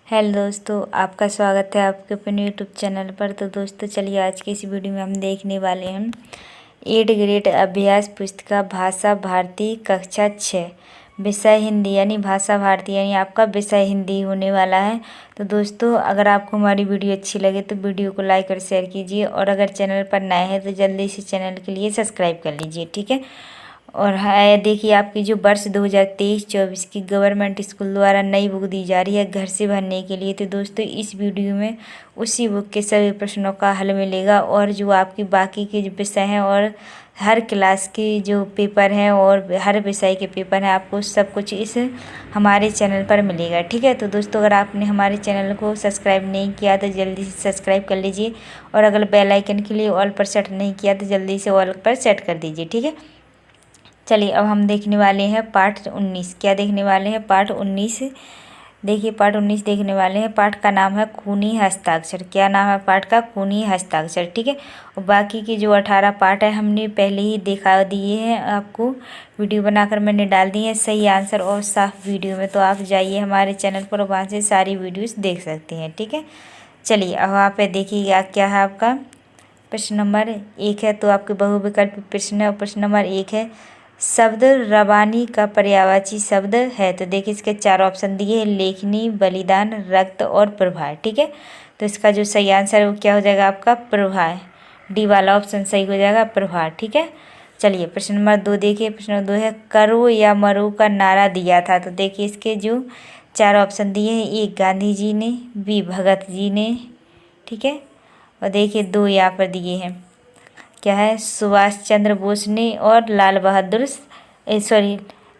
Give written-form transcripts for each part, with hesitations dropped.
Hello दोस्तों, आपका स्वागत है आपके अपने यूट्यूब चैनल पर। तो दोस्तों चलिए आज की इस वीडियो में हम देखने वाले हैं 8 ग्रेड अभ्यास पुस्तिका भाषा भारती कक्षा 6 विषय हिंदी, यानी भाषा भारती, यानी आपका विषय हिंदी होने वाला है। तो दोस्तों अगर आपको हमारी वीडियो अच्छी लगे तो वीडियो को लाइक और शेयर कीजिए, और अगर चैनल पर नए हैं तो जल्दी से चैनल के लिए सब्सक्राइब कर लीजिए, ठीक है। और है देखिए, आपकी जो वर्ष 2023-24 की गवर्नमेंट स्कूल द्वारा नई बुक दी जा रही है घर से भरने के लिए। तो दोस्तों इस वीडियो में उसी बुक के सभी प्रश्नों का हल मिलेगा, और जो आपकी बाकी के जो विषय हैं और हर क्लास के जो पेपर हैं और हर विषय के पेपर हैं, आपको सब कुछ इस हमारे चैनल पर मिलेगा, ठीक है। तो दोस्तों अगर आपने हमारे चैनल को सब्सक्राइब नहीं किया तो जल्दी से सब्सक्राइब कर लीजिए, और अगर बेल आइकन के लिए ऑल पर सेट नहीं किया तो जल्दी से ऑल पर सेट कर दीजिए, ठीक है। चलिए अब हम देखने वाले हैं पाठ 19। क्या देखने वाले हैं? पाठ 19। देखिए पाठ 19 देखने वाले हैं। पाठ का नाम है खूनी हस्ताक्षर। क्या नाम है पाठ का? खूनी हस्ताक्षर, ठीक है। और बाकी के जो 18 पाठ है हमने पहले ही दिखा दिए हैं, आपको वीडियो बनाकर मैंने डाल दी है सही आंसर और साफ वीडियो में। तो आप जाइए हमारे चैनल पर, वहाँ से सारी वीडियोस देख सकते हैं, ठीक है। चलिए अब वहाँ पे देखिएगा क्या है आपका प्रश्न नंबर 1 है, तो आपके बहुविकल्प प्रश्न है। और प्रश्न नंबर 1 है, शब्द रवानी का पर्यायवाची शब्द है। तो देखिए इसके 4 ऑप्शन दिए हैं, लेखनी, बलिदान, रक्त और प्रवाह, ठीक है। तो इसका जो सही आंसर है वो क्या हो जाएगा आपका? प्रवाह। डी वाला ऑप्शन सही हो जाएगा, प्रवाह, ठीक है। चलिए प्रश्न नंबर 2 देखिए। प्रश्न नंबर 2 है, करो या मरो का नारा दिया था। तो देखिए इसके जो 4 ऑप्शन दिए हैं, ए गांधी जी ने, बी भगत जी ने, ठीक है। और देखिए 2 यहाँ पर दिए हैं, क्या है? सुभाष चंद्र बोस ने और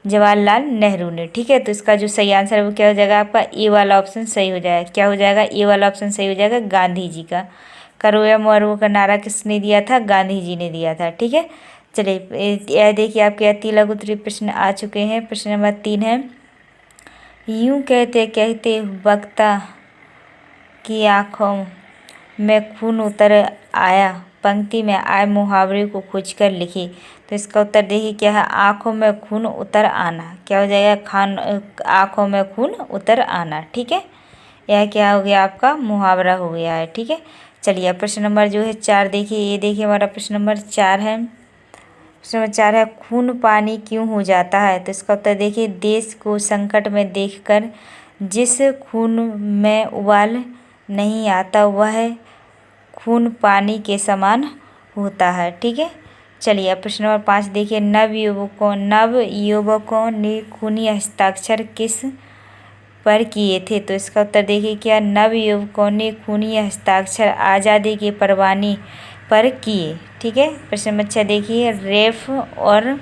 जवाहरलाल नेहरू ने, ठीक है। तो इसका जो सही आंसर है वो क्या हो जाएगा आपका? ए वाला ऑप्शन सही हो जाएगा। क्या हो जाएगा? ए वाला ऑप्शन सही हो जाएगा, गांधी जी का। करो या मरो का नारा किसने दिया था? गांधी जी ने दिया था, ठीक है। चलिए यह देखिए आपके 3 लघु उत्तरीय प्रश्न आ चुके हैं। प्रश्न नंबर 3 है, यूं कहते कहते वक्ता की आँखों में खून उतर आया, पंक्ति में आए मुहावरे को खोजकर लिखी। तो इसका उत्तर देखिए क्या है? आँखों में खून उतर आना। क्या हो जाएगा? आँखों में खून उतर आना, ठीक है। यह क्या हो गया आपका? मुहावरा हो गया है, ठीक है। चलिए प्रश्न नंबर जो है 4 देखिए। ये देखिए हमारा प्रश्न नंबर 4 है। प्रश्न नंबर 4 है, खून पानी क्यों हो जाता है। तो इसका उत्तर देखिए, देश को संकट में देखकर जिस खून में उबाल नहीं आता वह खून पानी के समान होता है, ठीक है। चलिए अब प्रश्न नंबर 5 देखिए, नवयुवकों ने खूनी हस्ताक्षर किस पर किए थे। तो इसका उत्तर देखिए क्या? नवयुवकों ने खूनी हस्ताक्षर आज़ादी के परवाने पर किए, ठीक है। प्रश्न नंबर 6 देखिए, रेफ और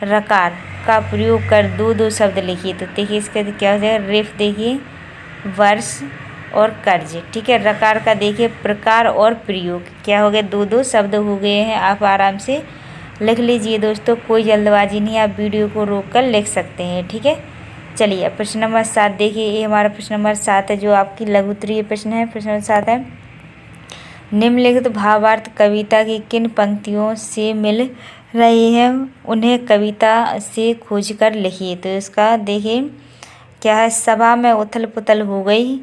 रकार का प्रयोग कर 2 शब्द लिखिए। तो देखिए इसका क्या हो जाएगा? रेफ देखिए वर्ष और कर्ज, ठीक है। रकार का देखिए प्रकार और प्रयोग। क्या हो गए? 2 शब्द हो गए हैं। आप आराम से लिख लीजिए दोस्तों, कोई जल्दबाजी नहीं, आप वीडियो को रोक कर लिख सकते हैं, ठीक है। चलिए प्रश्न नंबर 7 देखिए। ये हमारा प्रश्न नंबर 7 है, जो आपकी लघु उत्तरीय प्रश्न है। प्रश्न नंबर 7 है, निम्नलिखित भावार्थ कविता की किन पंक्तियों से मिल रही है, उन्हें कविता से खोजकर लिखिए। तो इसका देखिए क्या है? सभा में उथल पुथल हो गई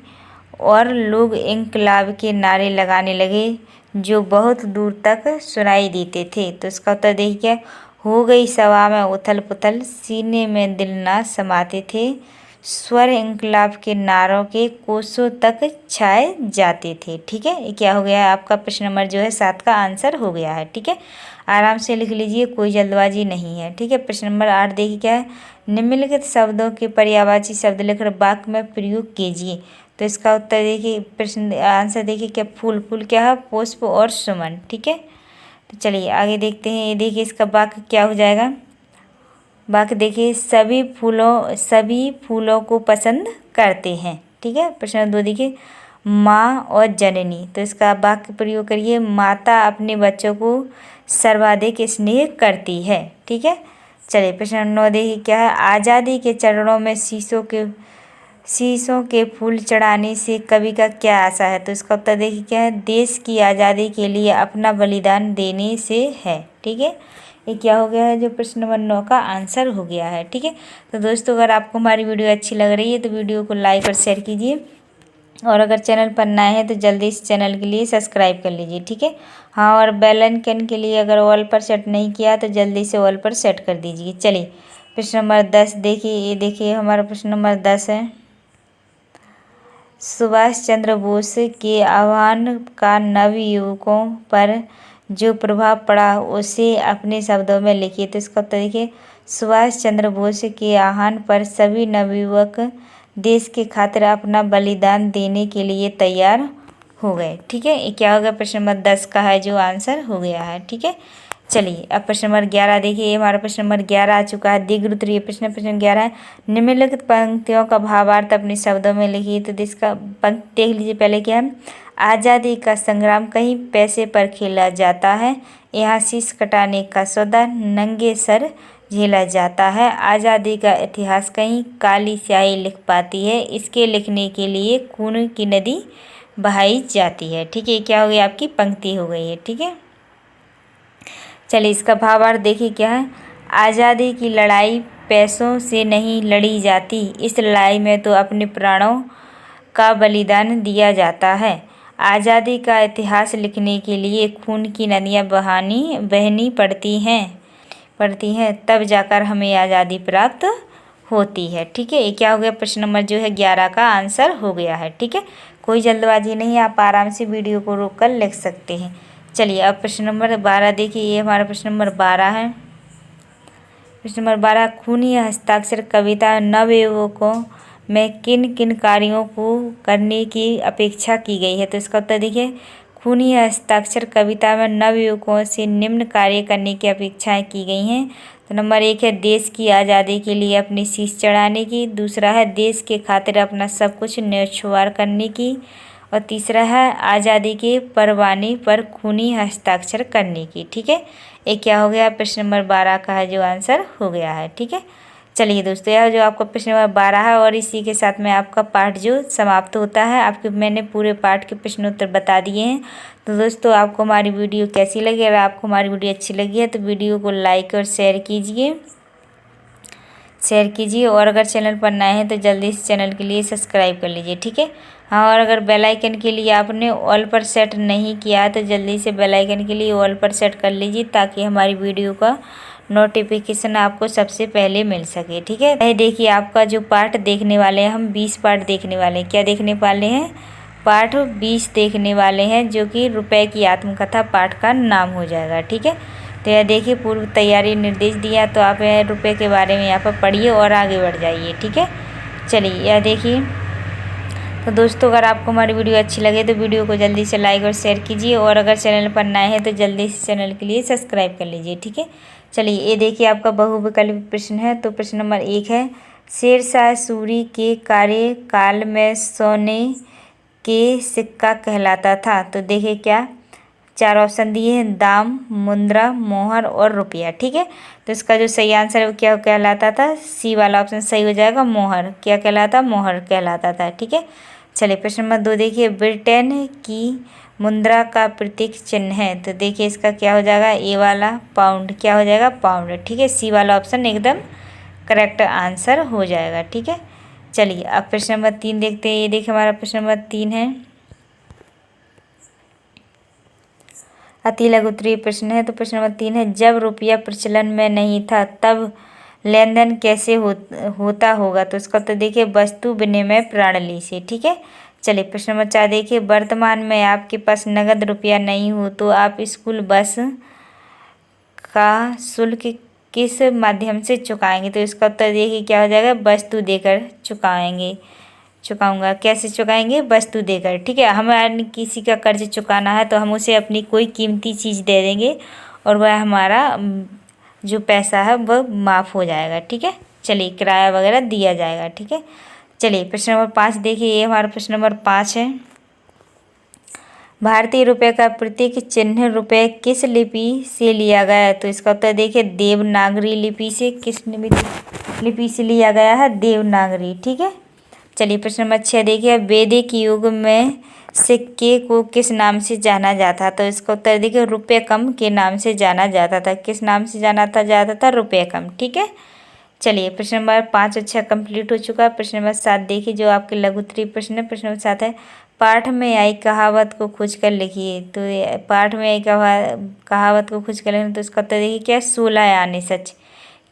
और लोग इंकलाब के नारे लगाने लगे जो बहुत दूर तक सुनाई देते थे। तो इसका उत्तर देखिए, हो गई सभा में उथल पुथल, सीने में दिल ना समाते थे, स्वर इंकलाब के नारों के कोसों तक छाए जाते थे, ठीक है। ये क्या हो गया है आपका? प्रश्न नंबर जो है 7 का आंसर हो गया है, ठीक है। आराम से लिख लीजिए, कोई जल्दबाजी नहीं है, ठीक है। प्रश्न नंबर 8 देखिए क्या है, निम्नलिखित शब्दों के पर्यायवाची शब्द लिखकर वाक्य में प्रयोग कीजिए। तो इसका उत्तर देखिए, प्रश्न आंसर देखिए क्या? फूल। फूल क्या है? पुष्प और सुमन, ठीक है। तो चलिए आगे देखते हैं। ये देखिए इसका वाक्य क्या हो जाएगा? वाक्य देखिए, सभी फूलों को पसंद करते हैं, ठीक है। प्रश्न 2 देखिए, माँ और जननी। तो इसका वाक्य प्रयोग करिए, माता अपने बच्चों को सर्वाधिक स्नेह करती है, ठीक है। चलिए प्रश्न 9 देखिए क्या है, आज़ादी के चरणों में शीशों के फूल चढ़ाने से कवि का क्या आशा है। तो इसका उत्तर देखिए क्या है, देश की आज़ादी के लिए अपना बलिदान देने से है, ठीक है। ये क्या हो गया है, जो प्रश्न नंबर 9 का आंसर हो गया है, ठीक है। तो दोस्तों अगर आपको हमारी वीडियो अच्छी लग रही है तो वीडियो को लाइक और शेयर कीजिए, और अगर चैनल पर नए हैं तो जल्दी इस चैनल के लिए सब्सक्राइब कर लीजिए, ठीक है। हाँ, और बेल आइकन के लिए अगर ऑल पर सेट नहीं किया तो जल्दी से ऑल पर सेट कर दीजिए। चलिए प्रश्न नंबर 10 देखिए, ये देखिए हमारा प्रश्न नंबर 10 है। सुभाष चंद्र बोस के आह्वान का नवयुवकों पर जो प्रभाव पड़ा उसे अपने शब्दों में लिखिए। तो इसका उत्तर देखिए, सुभाष चंद्र बोस के आह्वान पर सभी नवयुवक देश के खातिर अपना बलिदान देने के लिए तैयार हो गए, ठीक है। ये क्या हो गया, प्रश्न नंबर 10 का है जो आंसर हो गया है, ठीक है। चलिए अब प्रश्न नंबर 11 देखिए, ये हमारा प्रश्न नंबर 11 आ चुका है। दीर्घ उत्तरीय प्रश्न 11 है। निम्नलिखित पंक्तियों का भावार्थ अपने शब्दों में लिखिए। तो इसका पंक्ति देख लीजिए पहले क्या है। आज़ादी का संग्राम कहीं पैसे पर खेला जाता है, यहाँ शीश कटाने का सौदा नंगे सर झेला जाता है। आज़ादी का इतिहास कहीं काली स्याही लिख पाती है, इसके लिखने के लिए खून की नदी बहाई जाती है, ठीक है। क्या हो गई, आपकी पंक्ति हो गई है, ठीक है। चलिए इसका भावार्थ देखिए क्या है। आज़ादी की लड़ाई पैसों से नहीं लड़ी जाती, इस लड़ाई में तो अपने प्राणों का बलिदान दिया जाता है। आज़ादी का इतिहास लिखने के लिए खून की नदियाँ बहनी पड़ती हैं, तब जाकर हमें आज़ादी प्राप्त होती है, ठीक है। ये क्या हो गया, प्रश्न नंबर जो है 11 का आंसर हो गया है, ठीक है। कोई जल्दबाजी नहीं, आप आराम से वीडियो को रोक कर लिख सकते हैं। चलिए अब प्रश्न नंबर 12 देखिए, ये हमारा प्रश्न नंबर 12 है। प्रश्न नंबर 12, खूनी हस्ताक्षर कविता नवयुवकों में किन किन कार्यों को करने की अपेक्षा की गई है। तो इसका उत्तर देखिए, खूनी हस्ताक्षर कविता में नवयुवकों से निम्न कार्य करने की अपेक्षाएं की गई हैं। तो नंबर 1 है देश की आज़ादी के लिए अपनी शीश चढ़ाने की। दूसरा है देश के खातिर अपना सब कुछ न्योछावर करने की। और तीसरा है आज़ादी के परवाने पर खूनी हस्ताक्षर करने की, ठीक है। ये क्या हो गया, प्रश्न नंबर 12 का है जो आंसर हो गया है, ठीक है। चलिए दोस्तों, यह जो आपका प्रश्न नंबर 12 है और इसी के साथ में आपका पाठ जो समाप्त होता है। आपके मैंने पूरे पाठ के प्रश्न उत्तर बता दिए हैं। तो दोस्तों आपको हमारी वीडियो कैसी लगी, अगर आपको हमारी वीडियो अच्छी लगी है तो वीडियो को लाइक और शेयर कीजिए और अगर चैनल पर नए हैं तो जल्दी इस चैनल के लिए सब्सक्राइब कर लीजिए, ठीक है। हाँ, और अगर बेल आइकन के लिए आपने ऑल पर सेट नहीं किया तो जल्दी से बेल आइकन के लिए ऑल पर सेट कर लीजिए, ताकि हमारी वीडियो का नोटिफिकेशन आपको सबसे पहले मिल सके, ठीक है। देखिए आपका जो पार्ट देखने वाले हैं, हम 20 पार्ट देखने वाले हैं। क्या देखने वाले हैं, पार्ट 20 देखने वाले हैं, जो कि रुपए की आत्मकथा पाठ का नाम हो जाएगा, ठीक है। तो यह देखिए पूर्व तैयारी निर्देश दिया, तो आप रुपए के बारे में यहाँ पर पढ़िए और आगे बढ़ जाइए, ठीक है। चलिए यह देखिए। तो दोस्तों अगर आपको हमारी वीडियो अच्छी लगे तो वीडियो को जल्दी से लाइक और शेयर कीजिए और अगर चैनल पर नए हैं तो जल्दी से चैनल के लिए सब्सक्राइब कर लीजिए, ठीक है। चलिए ये देखिए आपका बहुविकल्पी प्रश्न है। तो प्रश्न नंबर 1 है, शेरशाह सूरी के कार्यकाल में सोने के सिक्का कहलाता था। तो देखिए क्या 4 ऑप्शन दिए हैं, दाम, मुद्रा, मोहर और रुपया, ठीक है। तो इसका जो सही आंसर है वो क्या कहलाता था, सी वाला ऑप्शन सही हो जाएगा, मोहर। क्या कहलाता, मोहर कहलाता था, ठीक है। चलिए प्रश्न नंबर 2 देखिए, ब्रिटेन की मुद्रा का प्रतीक चिन्ह है। तो देखिए इसका क्या हो जाएगा, ए वाला पाउंड। क्या हो जाएगा, पाउंड, ठीक है। सी वाला ऑप्शन एकदम करेक्ट आंसर हो जाएगा, ठीक है। चलिए अब प्रश्न नंबर 3 देखते हैं। ये देखिए हमारा प्रश्न नंबर 3 है, अति लघु उत्तरीय प्रश्न है। तो प्रश्न नंबर 3 है, जब रुपया प्रचलन में नहीं था तब लेन देन कैसे होता होगा। तो इसका तो देखिए वस्तु विनिमय प्रणाली से, ठीक है। चलिए प्रश्न नंबर 4 देखिए, वर्तमान में आपके पास नगद रुपया नहीं हो तो आप स्कूल बस का शुल्क किस माध्यम से चुकाएंगे। तो इसका उत्तर देखिए क्या हो जाएगा, वस्तु देकर चुकाऊंगा। कैसे चुकाएंगे, वस्तु देकर, ठीक है। हमें किसी का कर्ज चुकाना है तो हम उसे अपनी कोई कीमती चीज़ दे देंगे और वह हमारा जो पैसा है वह माफ़ हो जाएगा, ठीक है। चलिए किराया वगैरह दिया जाएगा, ठीक है। चलिए प्रश्न नंबर 5 देखिए, ये हमारा प्रश्न नंबर 5 है, भारतीय रुपये का प्रतीक चिन्ह रुपये किस लिपि से लिया गया है। तो इसका उत्तर देखिए देवनागरी लिपि से। किस लिपि से लिया गया है, देवनागरी, ठीक है। चलिए प्रश्न नंबर 6 देखिए, वैदिक युग में सिक्के को किस नाम से जाना जाता। तो इसका उत्तर देखिए रुपये कम के नाम से जाना जाता था। किस नाम से जाता था, रुपये कम, ठीक है। चलिए प्रश्न नंबर 5 अच्छा कंप्लीट हो चुका है। प्रश्न नंबर 7 देखिए जो आपके लघु उत्तरीय प्रश्न है। प्रश्न नंबर 7 है पाठ में आई कहावत को खोज कर लिखिए। तो पाठ में आई कहावत को खोज कर लिखना, तो इसका उत्तर देखिए क्या 16 आने सच।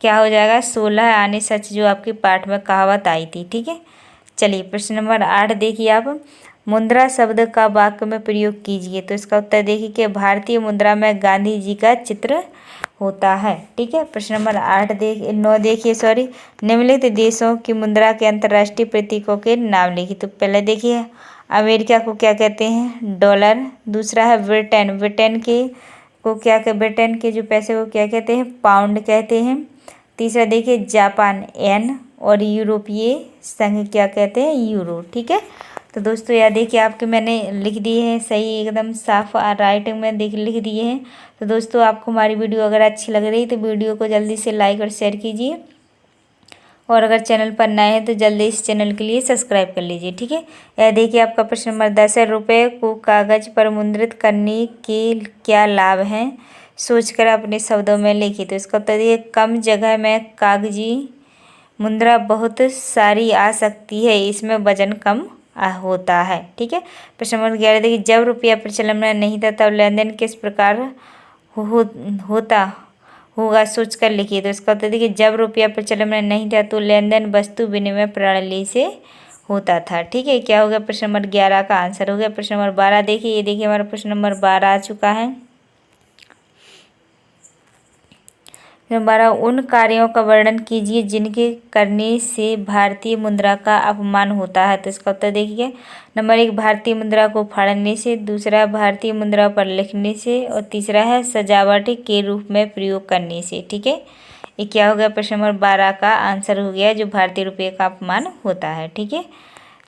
क्या हो जाएगा 16 आने सच, जो आपकी पाठ में कहावत आई थी। ठीक है। चलिए प्रश्न नंबर 8 देखिए आप मुद्रा शब्द का वाक्य में प्रयोग कीजिए। तो इसका उत्तर देखिए कि भारतीय मुद्रा में गांधी जी का चित्र होता है। ठीक है। प्रश्न नंबर 9 देखिए निम्नलिखित देशों की मुद्रा के अंतर्राष्ट्रीय प्रतीकों के नाम लिखिए। तो पहले देखिए अमेरिका को क्या कहते हैं, डॉलर। दूसरा है ब्रिटेन, ब्रिटेन के जो पैसे को क्या कहते हैं, पाउंड कहते हैं। तीसरा देखिए जापान, येन। और यूरोपीय संघ क्या कहते हैं, यूरो। ठीक है। तो दोस्तों याद देखिए आपके मैंने लिख दिए हैं सही एकदम साफ राइटिंग में लिख दिए हैं। तो दोस्तों आपको हमारी वीडियो अगर अच्छी लग रही तो वीडियो को जल्दी से लाइक और शेयर कीजिए, और अगर चैनल पर नए हैं तो जल्दी इस चैनल के लिए सब्सक्राइब कर लीजिए। ठीक है। यह देखिए आपका प्रश्न नंबर 10 है रुपये को कागज पर मुद्रित करने के क्या लाभ हैं, सोचकर अपने शब्दों में लिखिए। तो इसका उत्तर देखिए कम जगह में कागजी मुद्रा बहुत सारी आ सकती है, इसमें वजन कम होता है। ठीक है। प्रश्न नंबर 11 देखिए जब रुपया प्रचलन में नहीं था तब लेन देन किस प्रकार होता होगा, सोच कर लिखिए। तो इसका उत्तर देखिए जब रुपया प्रचलन में नहीं था तो लेन देन वस्तु विनिमय प्रणाली से होता था। ठीक है। क्या हो गया प्रश्न नंबर 11 का आंसर हो गया। प्रश्न नंबर 12 देखिए, ये देखिए हमारा प्रश्न नंबर 12 आ चुका है। 12 उन कार्यों का वर्णन कीजिए जिनके करने से भारतीय मुद्रा का अपमान होता है। तो इसका उत्तर देखिए नंबर 1 भारतीय मुद्रा को फाड़ने से, दूसरा भारतीय मुद्रा पर लिखने से, और तीसरा है सजावट के रूप में प्रयोग करने से। ठीक है। ये क्या हो गया प्रश्न नंबर 12 का आंसर हो गया, जो भारतीय रुपये का अपमान होता है। ठीक है।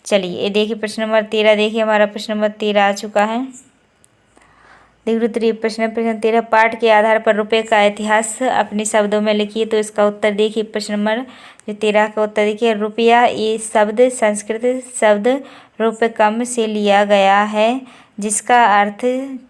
चलिए ये देखिए प्रश्न नंबर 13 देखिए हमारा प्रश्न नंबर 13 आ चुका है। देखिए प्रश्न 13 पाठ के आधार पर रुपये का इतिहास अपने शब्दों में लिखिए। तो इसका उत्तर देखिए प्रश्न नंबर 13 का उत्तर देखिए रुपया ये शब्द संस्कृत शब्द रुपकम से लिया गया है, जिसका अर्थ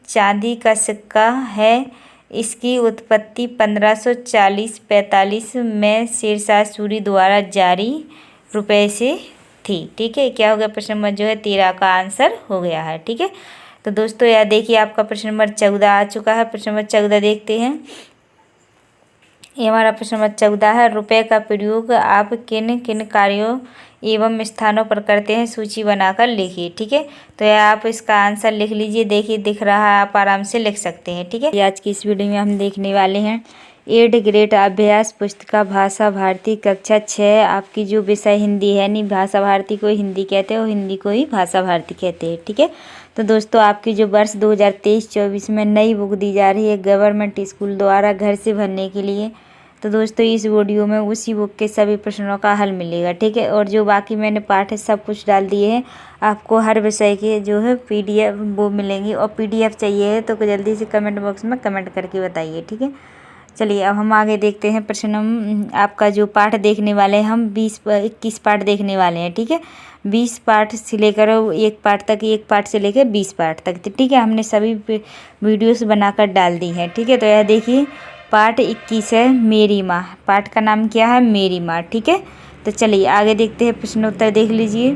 चांदी का सिक्का है। इसकी उत्पत्ति 1540-45 में शेरशाह सूरी द्वारा जारी रुपये से थी। ठीक है। क्या हो गया प्रश्न नंबर जो है 13 का आंसर हो गया है। ठीक है। तो दोस्तों यार देखिए आपका प्रश्न नंबर 14 आ चुका है। प्रश्न नंबर 14 देखते हैं। ये हमारा प्रश्न नंबर 14 है रुपये का प्रयोग आप किन किन कार्यों एवं स्थानों पर करते हैं, सूची बनाकर लिखिए। ठीक है। तो यह आप इसका आंसर लिख लीजिए, देखिए दिख रहा है, आप आराम से लिख सकते हैं। ठीक है। आज की इस वीडियो में हम देखने वाले हैं 8 ग्रेड अभ्यास पुस्तिका भाषा भारती कक्षा 6। आपकी जो विषय हिंदी है, नहीं भाषा भारती को हिंदी कहते हैं और हिंदी को ही भाषा भारती कहते हैं। ठीक है। तो दोस्तों आपकी जो वर्ष 2023-24 में नई बुक दी जा रही है गवर्नमेंट स्कूल द्वारा घर से भरने के लिए, तो दोस्तों इस वीडियो में उसी बुक के सभी प्रश्नों का हल मिलेगा। ठीक है। और जो बाकी मैंने पाठ है सब कुछ डाल दिए हैं, आपको हर विषय के जो है PDF वो मिलेंगी, और PDF चाहिए है तो जल्दी से कमेंट बॉक्स में कमेंट करके बताइए। ठीक है। चलिए अब हम आगे देखते हैं प्रश्न आपका जो पाठ देखने वाले हैं हम 21 पाठ देखने वाले हैं। ठीक है। 20 पाठ से लेकर एक पाठ तक, एक पाठ से लेकर 20 पाठ तक। ठीक है। हमने सभी वीडियोस बनाकर डाल दी हैं। ठीक है। तो यह देखिए पाठ 21 है मेरी माँ। पाठ का नाम क्या है, मेरी माँ। ठीक है। तो चलिए आगे देखते हैं, प्रश्न उत्तर देख लीजिए।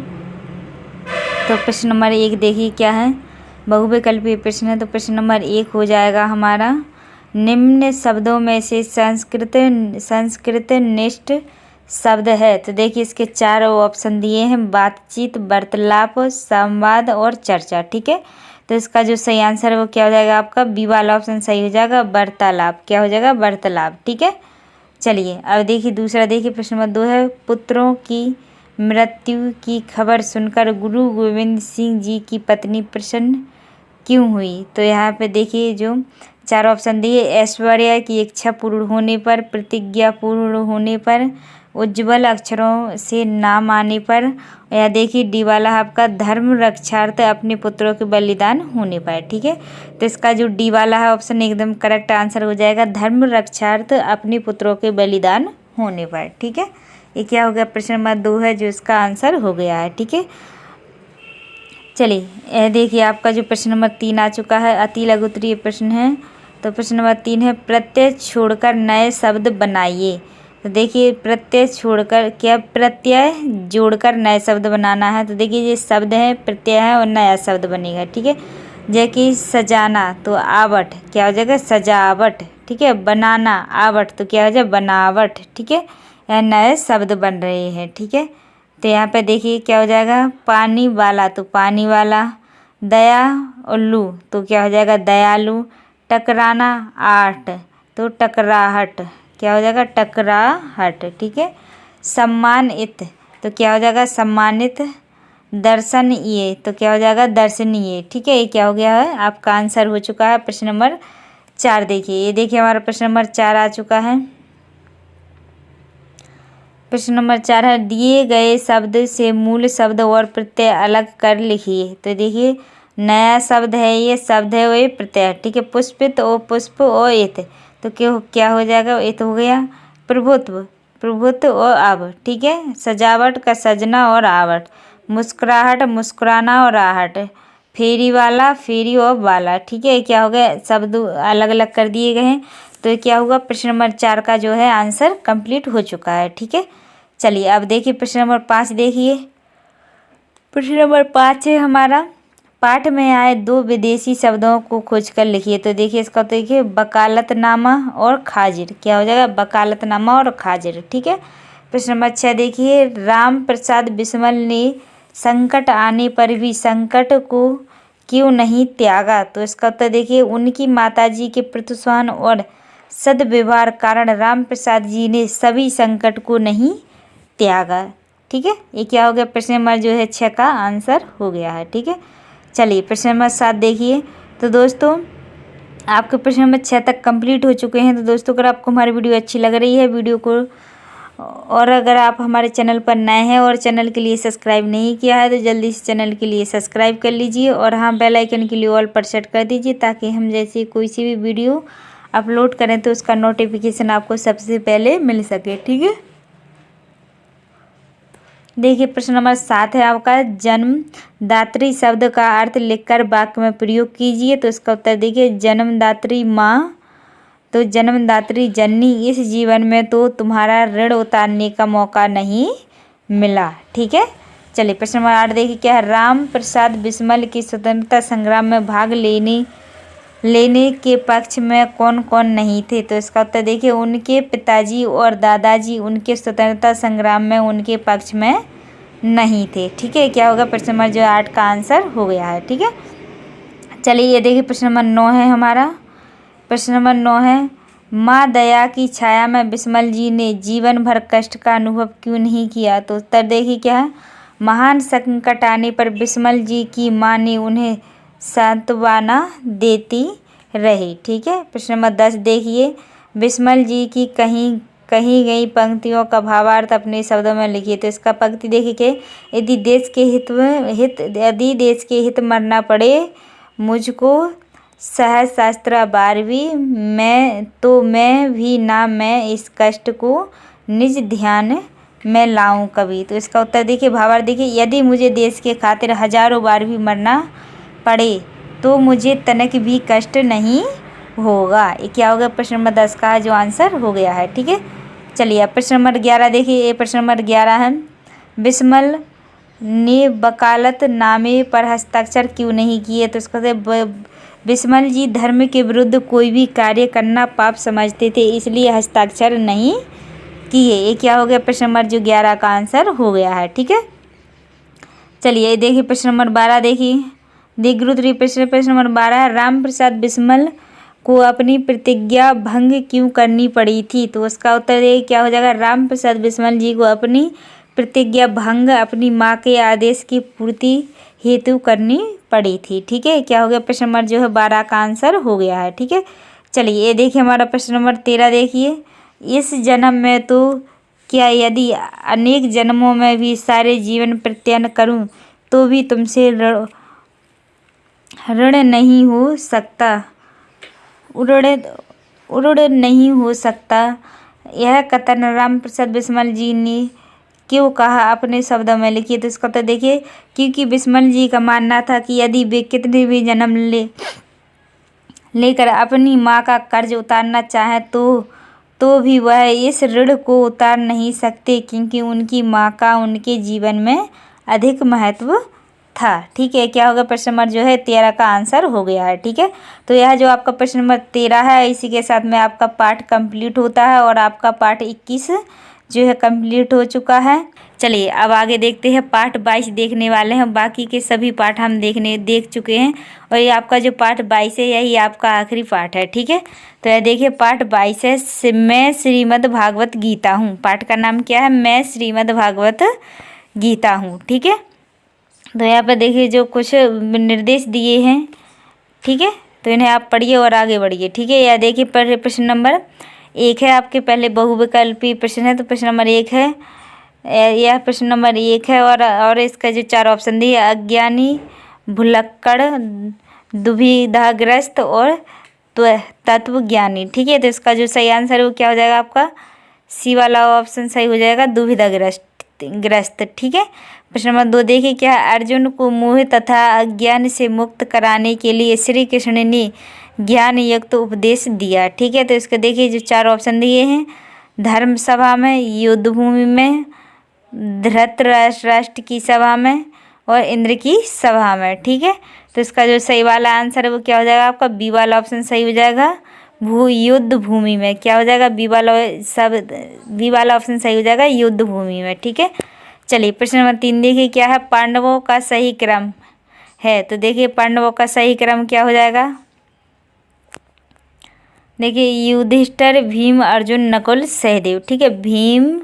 तो प्रश्न नंबर 1 देखिए क्या है, बहुविकल्पीय प्रश्न है। तो प्रश्न नंबर 1 हो जाएगा हमारा निम्न शब्दों में से संस्कृत निष्ठ शब्द है। तो देखिए इसके 4 ऑप्शन दिए हैं, बातचीत, वार्तालाप, संवाद और चर्चा। ठीक है। तो इसका जो सही आंसर है वो क्या हो जाएगा, आपका बी वाला ऑप्शन सही हो जाएगा, वार्तालाप। क्या हो जाएगा, वार्तालाप। ठीक है। चलिए अब देखिए दूसरा देखिए प्रश्न नंबर 2 है पुत्रों की मृत्यु की खबर सुनकर गुरु गोविंद सिंह जी की पत्नी प्रसन्न क्यों हुई। तो यहाँ पे देखिए जो 4 ऑप्शन दिए, ऐश्वर्या की इच्छा पूर्ण होने पर, प्रतिज्ञा पूर्ण होने पर, उज्ज्वल अक्षरों से नाम आने पर, या देखिए डी वाला आपका धर्म रक्षार्थ अपने पुत्रों के बलिदान होने पर। ठीक है। तो इसका जो डी वाला है ऑप्शन एकदम करेक्ट आंसर हो जाएगा, धर्म रक्षार्थ अपने पुत्रों के बलिदान होने पर। ठीक है। ये क्या हो गया, प्रश्न नंबर 2 है जो इसका आंसर हो गया है। ठीक है। चलिए देखिए आपका जो प्रश्न नंबर 3 आ चुका है, अति लघु उत्तरीय प्रश्न है। तो प्रश्न नंबर 3 है प्रत्यय छोड़कर नए शब्द बनाइए। तो देखिए प्रत्यय छोड़कर क्या प्रत्यय जोड़कर नए शब्द बनाना है। तो देखिए ये शब्द है, प्रत्यय है और नया शब्द बनेगा। ठीक है, जैसे कि सजाना तो आवट क्या हो जाएगा, सजावट। ठीक है, बनाना आवट तो क्या हो जाए, बनावट। ठीक है, यह नए शब्द बन रहे हैं। ठीक है, तो यहाँ पे देखिए क्या हो जाएगा, पानी वाला तो पानी वाला, दया और लू तो क्या हो जाएगा, दयालु। टकराना आट तो टकराहट क्या हो जाएगा, टकराहट। ठीक है, सम्मानित तो क्या हो जाएगा, सम्मानित। दर्शनीय तो क्या हो जाएगा, दर्शनीय। ठीक है, ये क्या हो गया है, आपका आंसर हो चुका है प्रश्न नंबर 4। देखिए ये देखिए हमारा प्रश्न नंबर 4 आ चुका है। प्रश्न नंबर 4 है, दिए गए शब्द से मूल शब्द और प्रत्यय अलग कर लिखिए। तो देखिए नया शब्द है, ये शब्द है वही प्रत्यय। ठीक है, पुष्पित और पुष्प और इत तो क्या हो जाएगा, इत हो गया। प्रभुत्व प्रभुत्व और अब। ठीक है, सजावट का सजना और आवट। मुस्कुराहट मुस्कुराना और आहट। फेरी वाला फेरी और वाला। ठीक है, क्या हो गया, शब्द अलग अलग कर दिए गए हैं। तो ये क्या होगा, प्रश्न नंबर 4 का जो है आंसर कंप्लीट हो चुका है। ठीक है, चलिए अब देखिए प्रश्न नंबर 5 देखिए। प्रश्न नंबर 5 है हमारा, पाठ में आए 2 विदेशी शब्दों को खोजकर लिखिए। तो देखिए इसका तो देखिए वकालतनामा और खाजिर क्या हो जाएगा, वकालतनामा और खाजिर। ठीक है, प्रश्न नंबर 6 देखिए, राम प्रसाद बिस्मिल ने संकट आने पर भी संकट को क्यों नहीं त्यागा। तो इसका उत्तर देखिए, उनकी माताजी के प्रोत्साहन और सद्व्यवहार कारण राम प्रसाद जी ने सभी संकट को नहीं त्यागा। ठीक है, ये क्या हो गया, प्रश्न नंबर जो है 6 का आंसर हो गया है। ठीक है, चलिए प्रश्न नंबर 7 देखिए। तो दोस्तों आपके प्रश्न नंबर 6 तक कंप्लीट हो चुके हैं। तो दोस्तों अगर आपको हमारी वीडियो अच्छी लग रही है वीडियो को, और अगर आप हमारे चैनल पर नए हैं और चैनल के लिए सब्सक्राइब नहीं किया है तो जल्दी से चैनल के लिए सब्सक्राइब कर लीजिए और हाँ बेल आइकन के लिए ऑल पर सेट कर दीजिए, ताकि हम जैसे कोई सी भी वीडियो अपलोड करें तो उसका नोटिफिकेशन आपको सबसे पहले मिल सके। ठीक है, देखिए प्रश्न नंबर 7 है आपका, जन्मदात्री शब्द का अर्थ लिखकर वाक्य में प्रयोग कीजिए। तो इसका उत्तर देखिए, जन्मदात्री माँ तो जन्मदात्री जननी, इस जीवन में तो तुम्हारा ऋण उतारने का मौका नहीं मिला। ठीक है, चलिए प्रश्न नंबर 8 देखिए क्या है, राम प्रसाद बिस्मिल की स्वतंत्रता संग्राम में भाग लेने के पक्ष में कौन कौन नहीं थे। तो इसका उत्तर देखिए, उनके पिताजी और दादाजी उनके स्वतंत्रता संग्राम में उनके पक्ष में नहीं थे। ठीक है, क्या होगा, प्रश्न नंबर जो 8 का आंसर हो गया है। ठीक है, चलिए ये देखिए प्रश्न नंबर 9 है हमारा। प्रश्न नंबर 9 है, माँ दया की छाया में बिस्मिल जी ने जीवन भर कष्ट का अनुभव क्यों नहीं किया। तो उत्तर देखिए क्या है, महान संकट आने पर बिस्मिल जी की माँ ने उन्हें सांत्वना देती रही। ठीक है, प्रश्न नंबर 10 देखिए, बिस्मिल जी की कही गई पंक्तियों का भावार्थ अपने शब्दों में लिखिए। तो इसका पंक्ति देखिए कि यदि देश के हित मरना पड़े मुझको सहज शास्त्र 12वीं मैं भी ना मैं इस कष्ट को निज ध्यान में लाऊं कभी। तो इसका उत्तर देखिए भावार्थ देखिए, यदि मुझे देश के खातिर हजारों बार भी मरना पड़े तो मुझे तनिक भी कष्ट नहीं होगा। ये क्या होगा, प्रश्न नंबर 10 का जो आंसर हो गया है। ठीक है, चलिए अब प्रश्न नंबर 11 देखिए। ये प्रश्न नंबर 11 है, बिस्मिल ने वकालतनामे पर हस्ताक्षर क्यों नहीं किए। तो इसका बिस्मिल जी धर्म के विरुद्ध कोई भी कार्य करना पाप समझते थे, इसलिए हस्ताक्षर नहीं किए। ये क्या हो गया, प्रश्न नंबर जो 11 का आंसर हो गया है। ठीक है, चलिए देखिए प्रश्न नंबर 12 देखिए गुरुद्री प्रश्न नंबर 12 है, राम प्रसाद बिस्मिल को अपनी प्रतिज्ञा भंग क्यों करनी पड़ी थी। तो उसका उत्तर ये क्या हो जाएगा, राम प्रसाद बिस्मिल जी को अपनी प्रतिज्ञा भंग अपनी माँ के आदेश की पूर्ति हेतु करनी पड़ी थी। ठीक है, क्या हो गया, प्रश्न नंबर जो है 12 का आंसर हो गया है। ठीक है, चलिए ये देखिए हमारा प्रश्न नंबर 13 देखिए, इस जन्म में तो क्या यदि अनेक जन्मों में भी सारे जीवन प्रत्ययन करूं तो भी तुमसे ऋण नहीं हो सकता, उड़ नहीं हो सकता। यह कथन राम प्रसाद बिस्मिल जी ने क्यों कहा, अपने शब्दों में लिखिए। तो इसका तो देखिए, क्योंकि बिस्मिल जी का मानना था कि यदि वे कितने भी जन्म लेकर अपनी माँ का कर्ज उतारना चाहें तो तो भी वह इस ऋण को उतार नहीं सकते क्योंकि उनकी माँ का उनके जीवन में अधिक महत्व था। ठीक है, क्या होगा प्रश्न नंबर जो है 13 का आंसर हो गया है। ठीक है, तो यह जो आपका प्रश्न नंबर 13 है, इसी के साथ में आपका पाठ कंप्लीट होता है और आपका पाठ 21 जो है कंप्लीट हो चुका है। चलिए अब आगे देखते हैं, पाठ 22 देखने वाले हैं। बाकी के सभी पाठ हम देख चुके हैं और ये आपका जो पाठ 22 है यही आपका आखिरी पाठ है। ठीक है, तो यह देखिए पाठ 22 है, मैं श्रीमद् भागवत गीता हूँ। पाठ का नाम क्या है? मैं श्रीमद् भागवत गीता हूँ। ठीक है, तो यहाँ पर देखिए जो कुछ निर्देश दिए हैं। ठीक है, तो इन्हें आप पढ़िए और आगे बढ़िए। ठीक है, यह देखिए प्रश्न नंबर 1 है आपके, पहले बहुविकल्पी प्रश्न है तो प्रश्न नंबर 1 है, यह प्रश्न नंबर 1 है। और इसका जो 4 ऑप्शन दिए, अज्ञानी, भुलक्कड़, दुविधाग्रस्त और तत्वज्ञानी। ठीक है, तो इसका जो सही आंसर है वो क्या हो जाएगा आपका? सी वाला ऑप्शन सही हो जाएगा, दुविधाग्रस्त। ठीक है, प्रश्न नंबर 2 देखिए, क्या अर्जुन को मोह तथा अज्ञान से मुक्त कराने के लिए श्री कृष्ण ने ज्ञान युक्त उपदेश दिया? ठीक है, तो इसके देखिए जो 4 ऑप्शन दिए हैं, धर्म सभा में, युद्ध भूमि में, धृतराष्ट्र की सभा में और इंद्र की सभा में। ठीक है, तो इसका जो सही वाला आंसर है वो क्या हो जाएगा आपका? बी वाला ऑप्शन सही हो जाएगा, युद्ध भूमि में। क्या हो जाएगा? बी वाला ऑप्शन सही हो जाएगा, युद्ध भूमि में। ठीक है, चलिए प्रश्न नंबर 3 देखिए, क्या है पांडवों का सही क्रम है? तो देखिए पांडवों का सही क्रम क्या हो जाएगा? देखिए युधिष्ठिर, भीम, अर्जुन, नकुल, सहदेव। ठीक है, भीम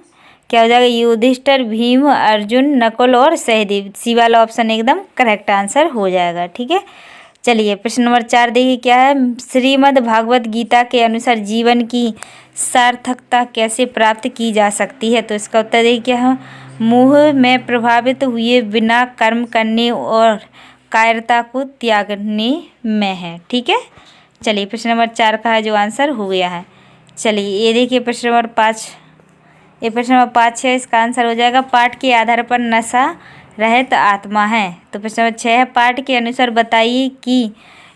क्या हो जाएगा? युधिष्ठिर, भीम, अर्जुन, नकुल और सहदेव। सी वाला ऑप्शन एकदम करेक्ट आंसर हो जाएगा। ठीक है, चलिए प्रश्न नंबर 4 देखिए, क्या है श्रीमद् भागवत गीता के अनुसार जीवन की सार्थकता कैसे प्राप्त की जा सकती है? तो इसका उत्तर देखिए क्या है, मोह में प्रभावित हुए बिना कर्म करने और कायरता को त्यागने में है। ठीक है, चलिए प्रश्न नंबर 4 का जो आंसर हो गया है। चलिए ये देखिए प्रश्न नंबर 5, ये प्रश्न नंबर 5 है, इसका आंसर हो जाएगा पाठ के आधार पर नशा रहित आत्मा है। तो प्रश्न नंबर 6 है, पाठ के अनुसार बताइए कि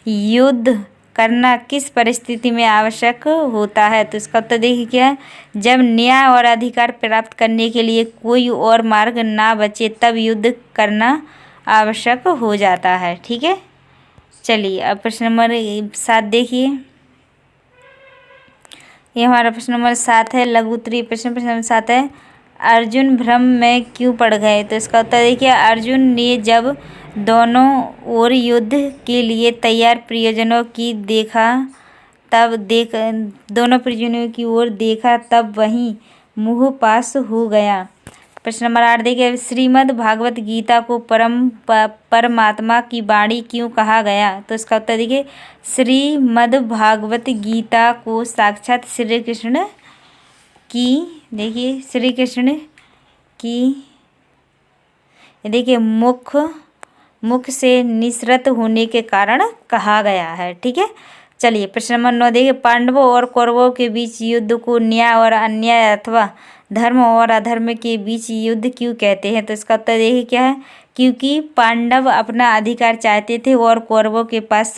युद्ध करना किस परिस्थिति में आवश्यक होता है? तो इसका उत्तर देखिए क्या है, जब न्याय और अधिकार प्राप्त करने के लिए कोई और मार्ग ना बचे तब युद्ध करना आवश्यक हो जाता है। ठीक है, चलिए अब प्रश्न नंबर 7 देखिए, ये हमारा प्रश्न नंबर 7 है, लघु उत्तरीय प्रश्न नंबर 7 है, अर्जुन भ्रम में क्यों पड़ गए? तो इसका उत्तर देखिए, अर्जुन ने जब दोनों ओर युद्ध के लिए तैयार प्रियजनों की दोनों प्रियजनों की ओर देखा तब वहीं मुँह पास हो गया। प्रश्न नंबर 8 देखिए, श्रीमद् भागवत गीता को परमात्मा की वाणी क्यों कहा गया? तो इसका उत्तर देखिए, श्रीमद् भागवत गीता को साक्षात श्री कृष्ण की, देखिए श्री कृष्ण की देखिए मुख से निसृत होने के कारण कहा गया है। ठीक है, चलिए प्रश्न नंबर 9 देखिए, पांडवों और कौरवों के बीच युद्ध को न्याय और अन्याय अथवा धर्म और अधर्म के बीच युद्ध क्यों कहते हैं? तो इसका उत्तर देखिए क्या है, क्योंकि पांडव अपना अधिकार चाहते थे और कौरवों के पास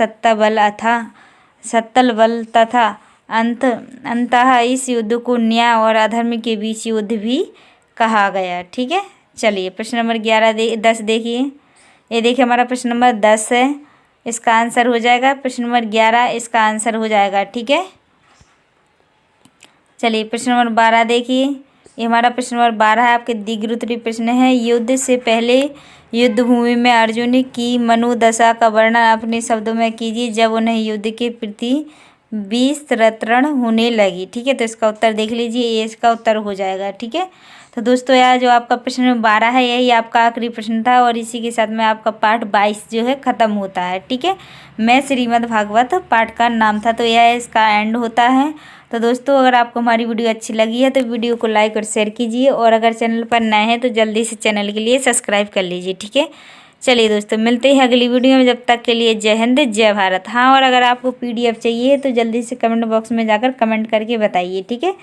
सत्तल बल तथा अंततः इस युद्ध को न्याय और अधर्म के बीच युद्ध भी कहा गया। ठीक है, चलिए प्रश्न नंबर 10 देखिए, ये देखिए हमारा प्रश्न नंबर 10 है, इसका आंसर हो जाएगा प्रश्न नंबर 11, इसका आंसर हो जाएगा। ठीक है, चलिए प्रश्न नंबर 12 देखिए, ये हमारा प्रश्न नंबर 12 है, आपके दीर्घ उत्तरीय प्रश्न है, युद्ध से पहले युद्ध भूमि में अर्जुन की मनोदशा का वर्णन अपने शब्दों में कीजिए जब उन्हें युद्ध के प्रति विस्तृतण होने लगी। ठीक है, तो इसका उत्तर देख लीजिए, ये इसका उत्तर हो जाएगा। ठीक है, तो दोस्तों यार जो आपका प्रश्न नंबर 12 है यही आपका आखिरी प्रश्न था और इसी के साथ में आपका पाठ 22 जो है ख़त्म होता है। ठीक है, मैं श्रीमद् भागवत पाठ का नाम था, तो यह इसका एंड होता है। तो दोस्तों अगर आपको हमारी वीडियो अच्छी लगी है तो वीडियो को लाइक और शेयर कीजिए और अगर चैनल पर नए हैं तो जल्दी से चैनल के लिए सब्सक्राइब कर लीजिए। ठीक है, चलिए दोस्तों मिलते हैं अगली वीडियो में, जब तक के लिए जय हिंद जय भारत। हाँ, और अगर आपको PDF चाहिए तो जल्दी से कमेंट बॉक्स में जाकर कमेंट करके बताइए। ठीक है।